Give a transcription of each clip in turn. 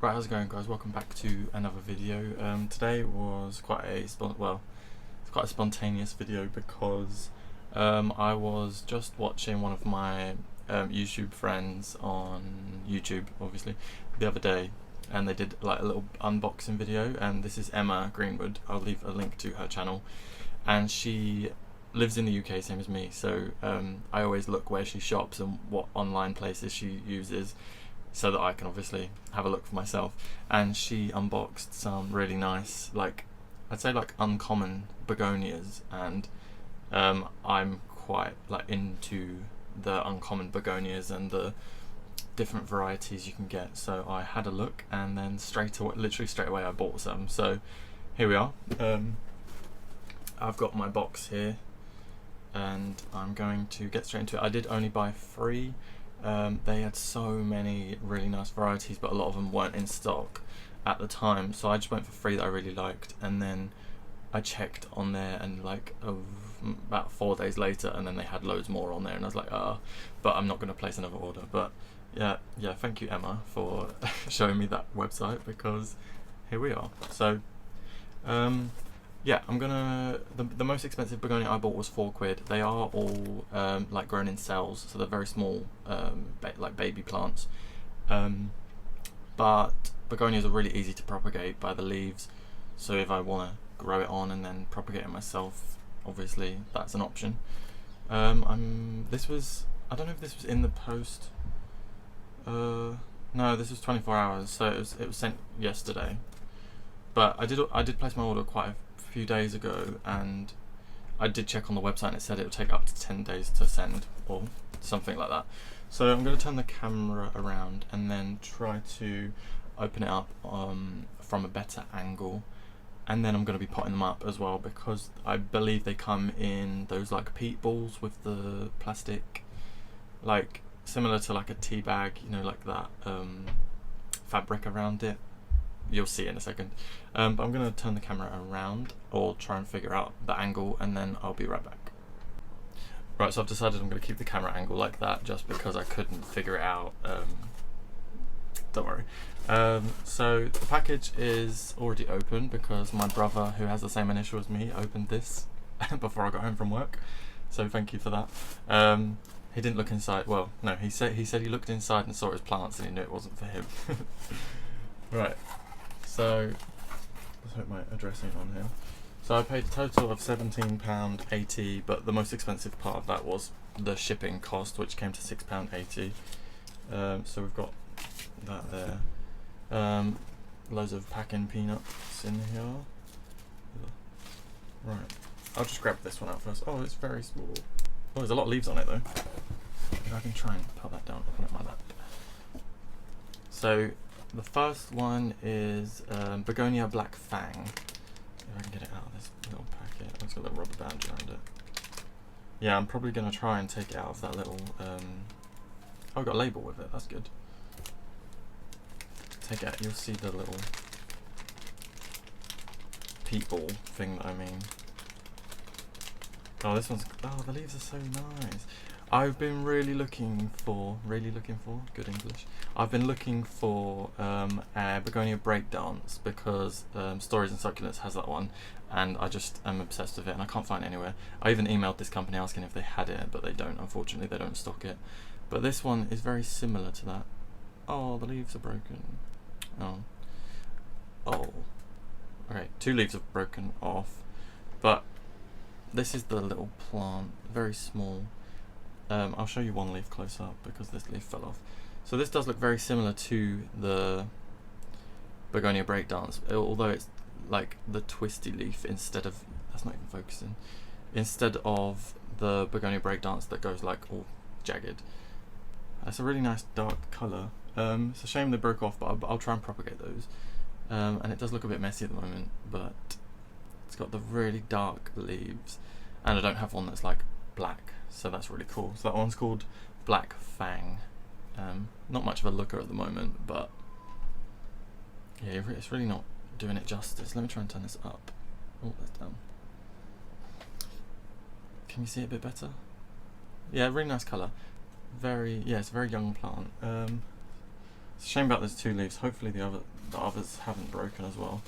Right, how's it going, guys? Welcome back to another video. Today was quite a it's quite a spontaneous video because I was just watching one of my YouTube friends on YouTube, obviously, the other day, and they did like a little unboxing video. And this is Emma Greenwood. I'll leave a link to her channel, and she lives in the UK, same as me. So I always look where she shops and what online places she uses, so that I can obviously have a look for myself. And she unboxed some really nice, like, I'd say like uncommon begonias, and I'm quite like into the uncommon begonias and the different varieties you can get. So I had a look, and then literally straight away I bought some. So here we are. I've got my box here, and I'm going to get straight into it. I did only buy 3. They had so many really nice varieties, but a lot of them weren't in stock at the time, so I just went for 3 that I really liked. And then I checked on there, and like about 4 days later, and then they had loads more on there, and I was like, but I'm not going to place another order. But yeah, thank you, Emma, for showing me that website, because here we are. So yeah, I'm gonna. The most expensive begonia I bought was £4. They are all like grown in cells, so they're very small, like baby plants. But begonias are really easy to propagate by the leaves. So if I want to grow it on and then propagate it myself, obviously that's an option. I don't know if this was in the post. No, this was 24 hours, so it was sent yesterday. But I did place my order quite a few days ago, and I did check on the website, and it said it would take up to 10 days to send, or something like that. So I'm going to turn the camera around and then try to open it up from a better angle, and then I'm going to be potting them up as well, because I believe they come in those like peat balls with the plastic, like similar to like a tea bag, you know, like that fabric around it. You'll see in a second. But I'm going to turn the camera around, or try and figure out the angle, and then I'll be right back. Right, so I've decided I'm going to keep the camera angle like that, just because I couldn't figure it out. Don't worry. So the package is already open, because my brother, who has the same initial as me, opened this before I got home from work. So thank you for that. He didn't look inside. Well, no, he said he looked inside and saw his plants, and he knew it wasn't for him. Right. So let's hope my address ain't on here. So I paid a total of £17.80, but the most expensive part of that was the shipping cost, which came to £6.80. So we've got that there. Loads of packing peanuts in here. Right. I'll just grab this one out first. Oh, it's very small. Oh, there's a lot of leaves on it though. If I can try and put that down, open it my lap. So the first one is Begonia Black Fang. If I can get it out of this little packet. It's got a little rubber band around it. Yeah, I'm probably going to try and take it out of that little... oh, I've got a label with it, that's good. Take it out, you'll see the little peat ball thing that I mean. Oh, this one's... Oh, the leaves are so nice. I've been really looking for, good English. I've been looking for a Begonia breakdance, because Stories and Succulents has that one, and I just am obsessed with it, and I can't find it anywhere. I even emailed this company asking if they had it, but they don't, unfortunately. They don't stock it. But this one is very similar to that. Oh, the leaves are broken. Oh. Okay, 2 leaves have broken off, but this is the little plant, very small. I'll show you one leaf close up, because this leaf fell off. So this does look very similar to the Begonia breakdance, although it's like the twisty leaf instead of... That's not even focusing. Instead of the Begonia breakdance that goes like all jagged. It's a really nice dark colour. It's a shame they broke off, but I'll try and propagate those. And it does look a bit messy at the moment, but it's got the really dark leaves, and I don't have one that's like black, so that's really cool. So that one's called Black Fang. Not much of a looker at the moment, but yeah, it's really not doing it justice. Let me try and turn this up. Oh, that's down. Can you see it a bit better? Yeah, really nice colour. It's a very young plant. It's a shame about those 2 leaves. Hopefully the others haven't broken as well.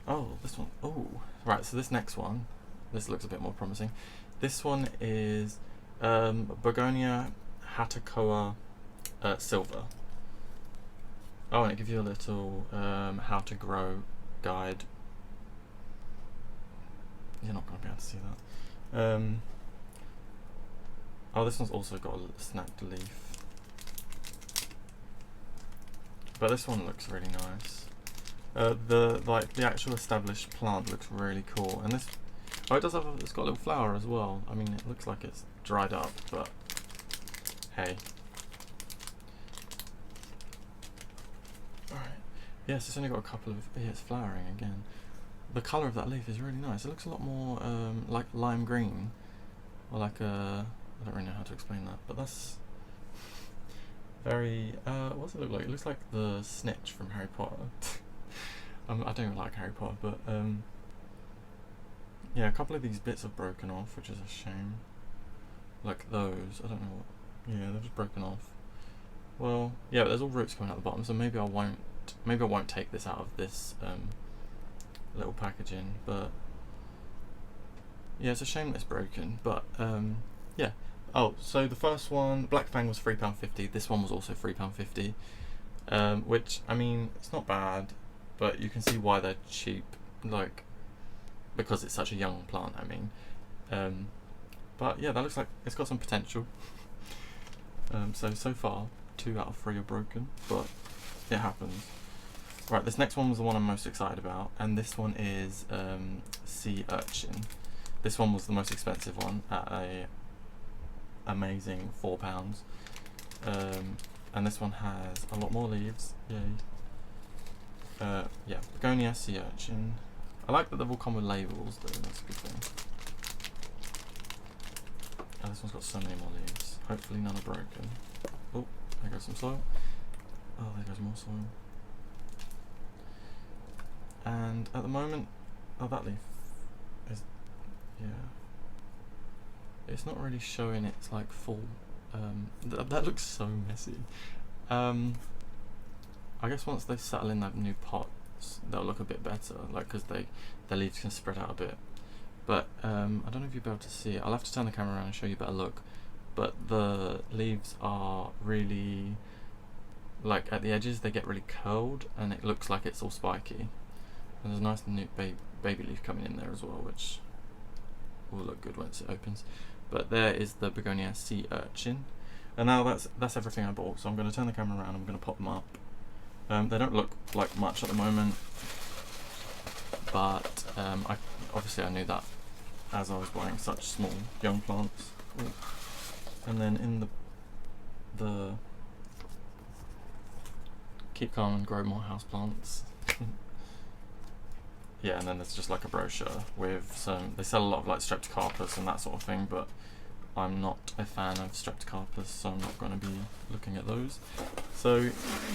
Oh, this one. Oh, right. So this next one, this looks a bit more promising. This one is Begonia Hatakoa Silver. Oh, and it gives you a little how to grow guide. You're not going to be able to see that. Oh, this one's also got a snapped leaf. But this one looks really nice. The actual established plant looks really cool, and this, oh, it's got a little flower as well. I mean, it looks like it's dried up, but hey. Alright, yes, it's only got a couple of, yeah, it's flowering again. The colour of that leaf is really nice. It looks a lot more like lime green, or like a, I don't really know how to explain that, but that's very, what does it look like? It looks like the snitch from Harry Potter. I don't even like Harry Potter, but yeah, a couple of these bits have broken off, which is a shame. Like those, I don't know what, yeah, they've just broken off. Well, yeah, but there's all roots coming out the bottom, so maybe I won't take this out of this little packaging, but yeah, it's a shame that it's broken, but yeah. Oh, so the first one, Black Fang, was £3.50. This one was also £3.50, which, I mean, it's not bad, but you can see why they're cheap, like, because it's such a young plant, I mean. But yeah, that looks like it's got some potential. So far, 2 out of 3 are broken, but it happens. Right, this next one was the one I'm most excited about, and this one is Sea Urchin. This one was the most expensive one at a amazing £4, and this one has a lot more leaves. Yay! Yeah, Begonia Sea Urchin. I like that they've all come with labels, though. That's a good thing. And this one's got so many more leaves. Hopefully none are broken. Oh, there goes some soil. Oh, there goes more soil. And at the moment, oh, that leaf is, yeah, it's not really showing its like full, that looks so messy. I guess once they settle in that new pots, they'll look a bit better, like, because their leaves can spread out a bit. But I don't know if you'll be able to see it. I'll have to turn the camera around and show you a better look. But the leaves are really, like, at the edges they get really curled, and it looks like it's all spiky. And there's a nice new baby leaf coming in there as well, which will look good once it opens. But there is the Begonia Sea Urchin. And now that's everything I bought, so I'm going to turn the camera around, I'm going to pop them up. They don't look like much at the moment, but obviously I knew that as I was buying such small young plants. Ooh. And then in the Keep Calm and Grow More Houseplants. Yeah, and then there's just like a brochure with some, they sell a lot of like streptocarpus and that sort of thing, but I'm not a fan of streptocarpus, so I'm not going to be looking at those. So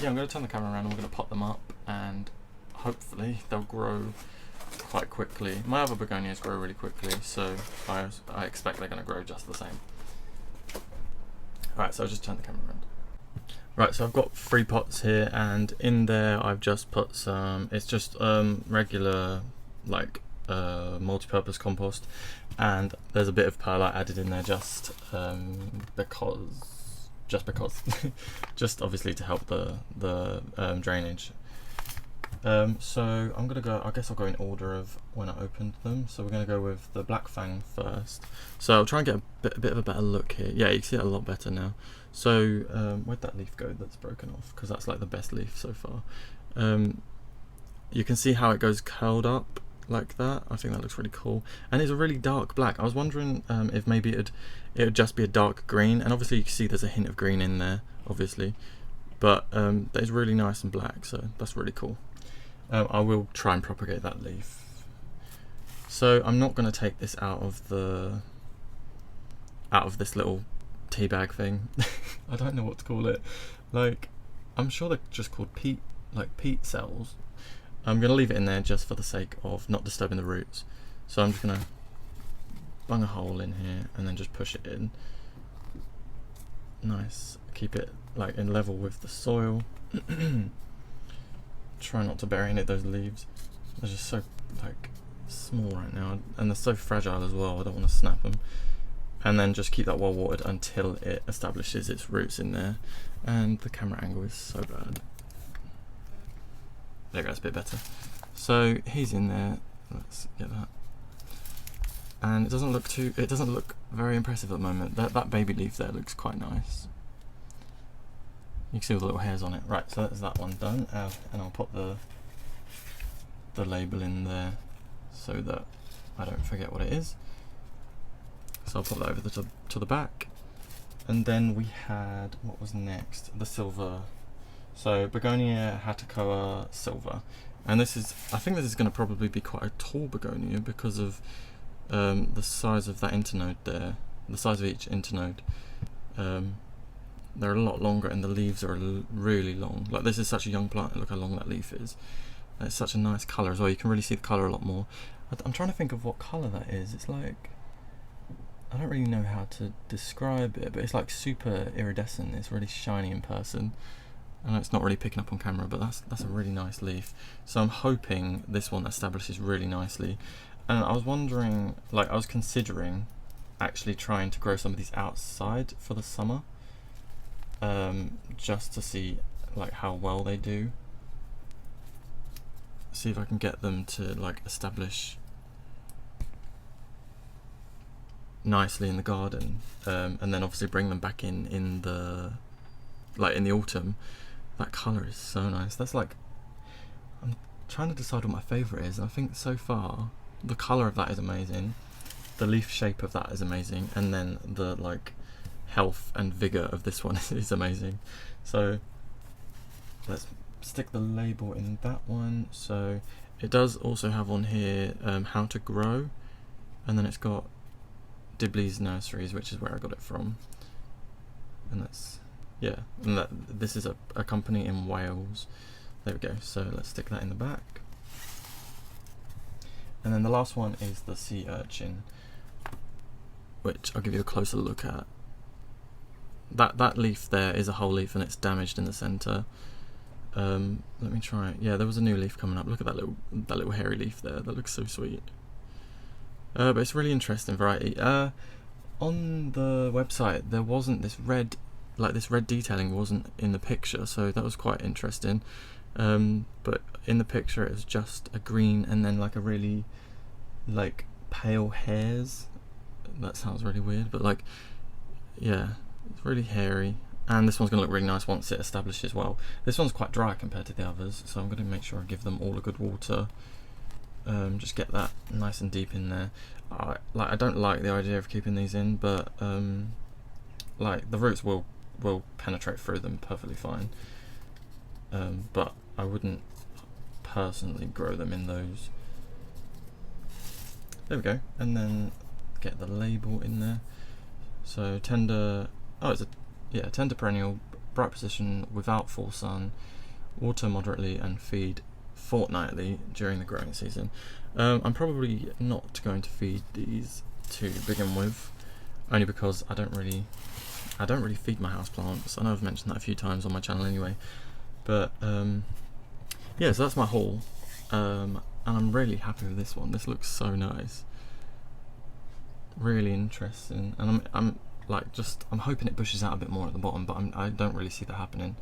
yeah, I'm going to turn the camera around and we're going to pot them up, and hopefully they'll grow quite quickly. My other begonias grow really quickly, so I expect they're going to grow just the same. Alright, so I'll just turn the camera around. Right, so I've got 3 pots here, and in there I've just put some, it's just regular, like, multi-purpose compost, and there's a bit of perlite added in there just because, just obviously to help the drainage. So I'm gonna go, I guess I'll go in order of when I opened them. So we're gonna go with the Black Fang first. So I'll try and get a bit of a better look here. Yeah, you can see it a lot better now. So where'd that leaf go that's broken off? Because that's like the best leaf so far. You can see how it goes curled up like that. I think that looks really cool, and it's a really dark black. I was wondering if maybe it would just be a dark green, and obviously you can see there's a hint of green in there, obviously, but that is really nice and black, so that's really cool. I will try and propagate that leaf. So I'm not going to take this out of this little tea bag thing. I don't know what to call it. Like, I'm sure they're just called peat cells. I'm going to leave it in there just for the sake of not disturbing the roots. So I'm just going to bung a hole in here and then just push it in. Nice. Keep it like in level with the soil. Try not to bury any of those leaves. They're just so like small right now, and they're so fragile as well. I don't want to snap them. And then just keep that well watered until it establishes its roots in there. And the camera angle is so bad. There goes, a bit better. So he's in there. Let's get that. And it doesn't look very impressive at the moment. That baby leaf there looks quite nice. You can see all the little hairs on it. Right, so that's that one done. And I'll put the label in there so that I don't forget what it is. So I'll put that over to the back. And then we had, what was next? The silver. So Begonia Hatakoa silver. And this is, I think this is going to probably be quite a tall begonia because of the size of that internode there. The size of each internode. They're a lot longer and the leaves are really long. Like this is such a young plant, look how long that leaf is. And it's such a nice colour as well, you can really see the colour a lot more. I'm trying to think of what colour that is. It's like, I don't really know how to describe it, but it's like super iridescent. It's really shiny in person. I know it's not really picking up on camera, but that's a really nice leaf. So I'm hoping this one establishes really nicely. And I was wondering, like I was considering actually trying to grow some of these outside for the summer. Just to see like how well they do. See if I can get them to like establish nicely in the garden, and then obviously bring them back in the autumn. That colour is so nice. That's like, I'm trying to decide what my favourite is. I think so far the colour of that is amazing, the leaf shape of that is amazing, and then the like health and vigour of this one is amazing. So let's stick the label in that one. So it does also have on here how to grow, and then it's got Dibleys nurseries, which is where I got it from. And that's, yeah, and this is a company in Wales. There we go. So let's stick that in the back. And then the last one is the sea urchin, which I'll give you a closer look at. That leaf there is a whole leaf and it's damaged in the centre. Let me try it. Yeah, there was a new leaf coming up. Look at that little hairy leaf there. That looks so sweet. But it's a really interesting variety. On the website there wasn't this red, this red detailing wasn't in the picture, so that was quite interesting. But in the picture it was just a green and then like a really like pale hairs. That sounds really weird, but like, yeah, it's really hairy. And this one's going to look really nice once it establishes well. This one's quite dry compared to the others, so I'm going to make sure I give them all a good water. Just get that nice and deep in there. I don't like the idea of keeping these in, but like the roots will penetrate through them perfectly fine. But I wouldn't personally grow them in those. There we go. And then get the label in there. So tender. Oh, it's a tender perennial, bright position without full sun, water moderately, and feed fortnightly during the growing season. I'm probably not going to feed these to begin with, only because I don't really feed my houseplants. I know I've mentioned that a few times on my channel anyway, but yeah, so that's my haul, and I'm really happy with this one. This looks so nice, really interesting, and I'm hoping it bushes out a bit more at the bottom, but I don't really see that happening.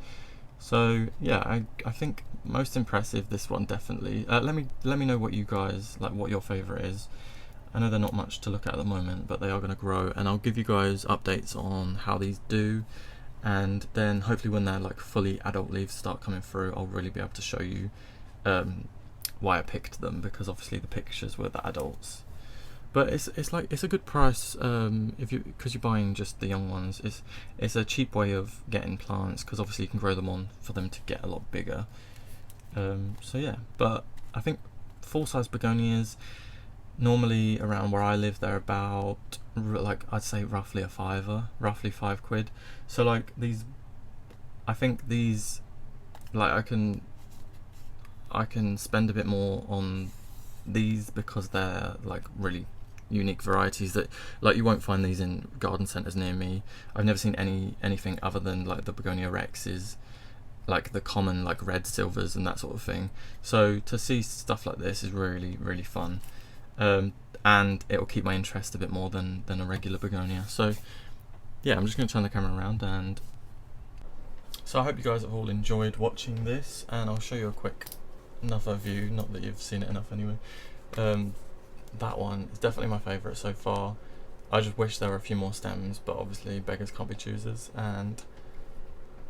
So yeah, I think most impressive, this one definitely. Let me know what you guys like, what your favourite is. I know they're not much to look at the moment, but they are going to grow, and I'll give you guys updates on how these do, and then hopefully when they're like fully adult leaves start coming through, I'll really be able to show you why I picked them, because obviously the pictures were the adults. But it's a good price because you're buying just the young ones. It's a cheap way of getting plants, because obviously you can grow them on for them to get a lot bigger. So yeah, but I think full-size begonias, normally around where I live, they're about like, I'd say roughly a £5, roughly £5. So like these, I think these, like I can spend a bit more on these because they're like really unique varieties that, like, you won't find these in garden centres near me. I've never seen anything other than like the Begonia Rexes, like the common like red silvers and that sort of thing. So to see stuff like this is really, really fun, and it'll keep my interest a bit more than a regular begonia. So yeah, I'm just going to turn the camera around, and so I hope you guys have all enjoyed watching this, and I'll show you a quick another view, not that you've seen it enough anyway. That one is definitely my favourite so far. I just wish there were a few more stems, but obviously beggars can't be choosers, and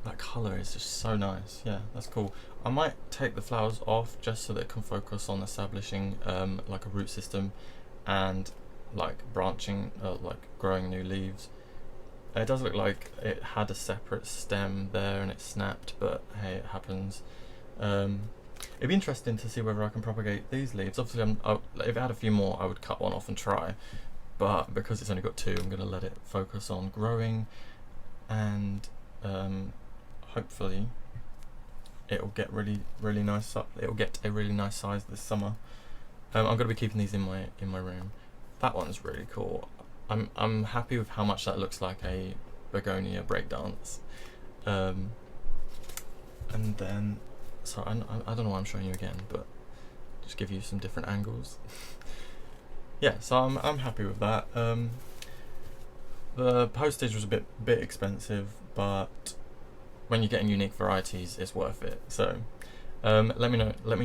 that colour is just so nice. Yeah, that's cool. I might take the flowers off just so that it can focus on establishing like a root system and like branching, like growing new leaves. It does look like it had a separate stem there and it snapped, but hey, it happens. It'd be interesting to see whether I can propagate these leaves. Obviously, if I had a few more, I would cut one off and try. But because it's only got two, I'm going to let it focus on growing, and hopefully it'll get really nice. It'll get a really nice size this summer. I'm going to be keeping these in my room. That one's really cool. I'm happy with how much that looks like a begonia breakdance. And then, so I don't know why I'm showing you again, but just give you some different angles. Yeah, so I'm happy with that. The postage was a bit expensive, but when you're getting unique varieties, it's worth it. So let me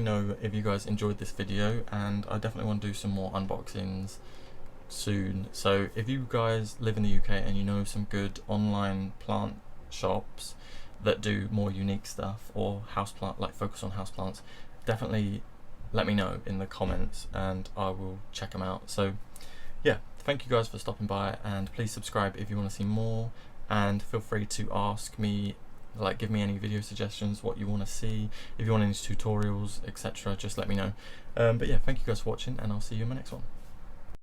know if you guys enjoyed this video, and I definitely want to do some more unboxings soon. So if you guys live in the UK and you know some good online plant shops that do more unique stuff, or houseplant, like focus on houseplants, definitely let me know in the comments and I will check them out. So yeah, thank you guys for stopping by, and please subscribe if you want to see more, and feel free to ask me, like give me any video suggestions, what you want to see, if you want any tutorials, etc. just let me know. But yeah, thank you guys for watching, and I'll see you in my next one.